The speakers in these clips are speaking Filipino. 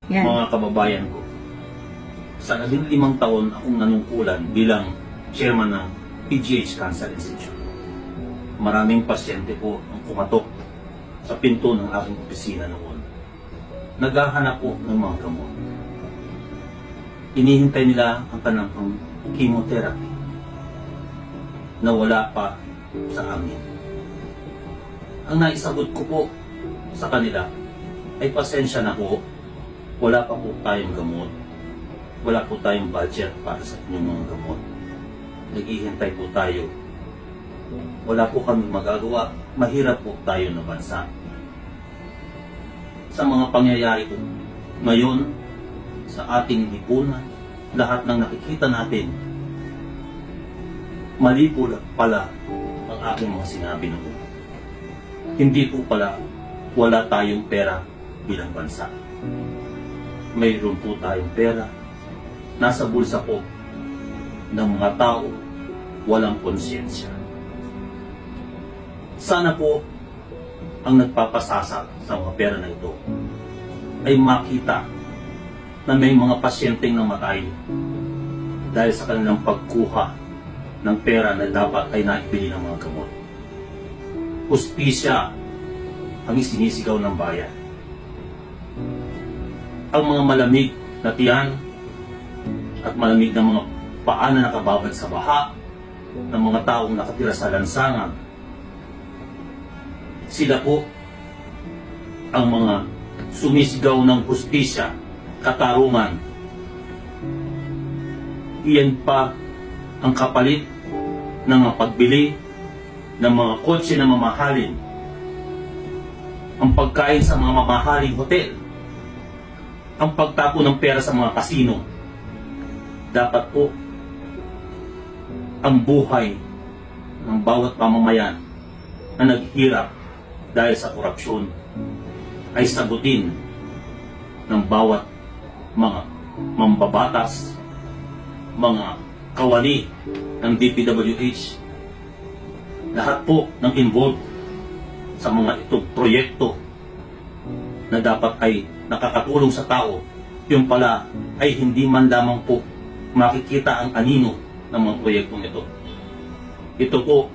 Yan. mga kababayan ko. Sa 15 taon akong nanungkulan bilang chairman ng PGH Cancer Institute. Maraming pasyente po ang kumatok sa pinto ng aking opisina noon. Naghahanap po ng mga gamot. Inihintay nila ang kanilang chemotherapy na wala pa sa amin. Ang naisagot ko po sa kanila ay pasensya na po, wala pa po tayong gamot. Wala po tayong budget para sa inyong mga gamot. Naghihintay po tayo. Wala po kami magagawa. Mahirap po tayo na bansa. Sa mga pangyayari po ngayon, sa ating lipunan, lahat ng nakikita natin, mali po pala ang aking mga sinabi noon. Hindi po pala wala tayong pera bilang bansa. Mayroon po tayong pera. Nasa bulsa po ng mga tao walang konsyensya. Sana po ang nagpapasasa sa mga pera na ito ay makita na may mga pasyenteng namatay dahil sa kanilang pagkuha ng pera na dapat ay naibili ng mga gamot. Hustisya ang isinisigaw ng bayan. Ang mga malamig na tiyan at malamig na mga paa na nakababad sa baha ng mga taong nakatira sa lansangan, sila po ang mga sumisigaw ng hustisya, katarungan. Iyan pa ang kapalit ng mga pagbili ng mga kotse na mamahalin, ang pagkain sa mga mamahaling hotel, ang pagtapo ng pera sa mga kasino. Dapat po ang buhay ng bawat pamamayan na naghirap dahil sa korupsyon ay sagutin ng bawat mga mambabatas, mga kawani ng DPWH, lahat po ng involved sa mga itong proyekto na dapat ay nakakatulong sa tao, yung pala ay hindi man lamang po makikita ang anino ng mga proyektong ito. Ito po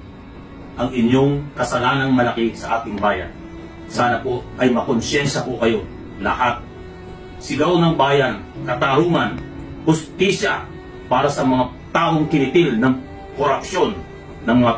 ang inyong kasalanang malaki sa ating bayan. Sana po ay makonsyensya po kayo lahat. Sigaw ng bayan, katarungan, hustisya para sa mga taong kinitil ng korupsyon ng mga